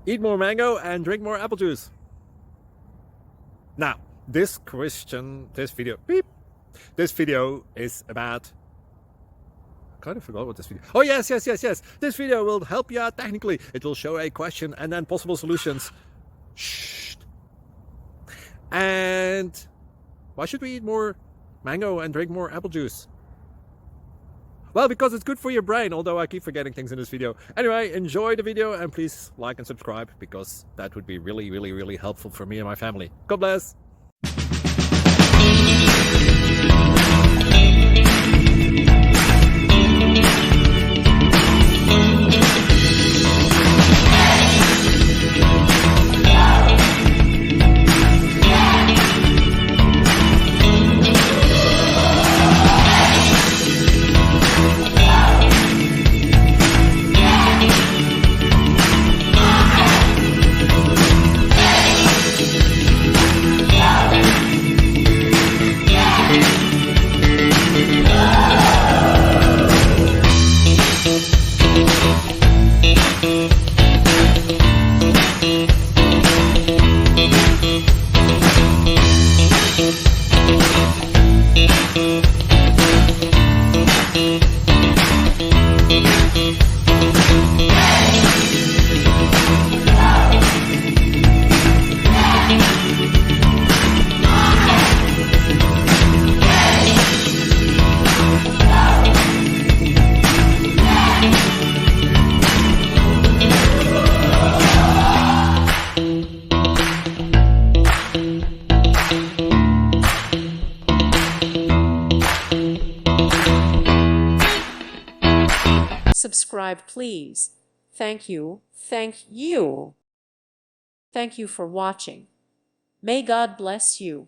eat more mango and drink more apple juice. Now, this video is about, I kind of forgot what this video. Oh, yes. This video will help you out technically. It will show a question and then possible solutions. Shh. And why should we eat more mango and drink more apple juice? Well, because it's good for your brain, although I keep forgetting things in this video. Anyway, enjoy the video and please like and subscribe, because that would be really helpful for me and my family. God bless. Subscribe, please. Thank you. Thank you. Thank you for watching. May God bless you.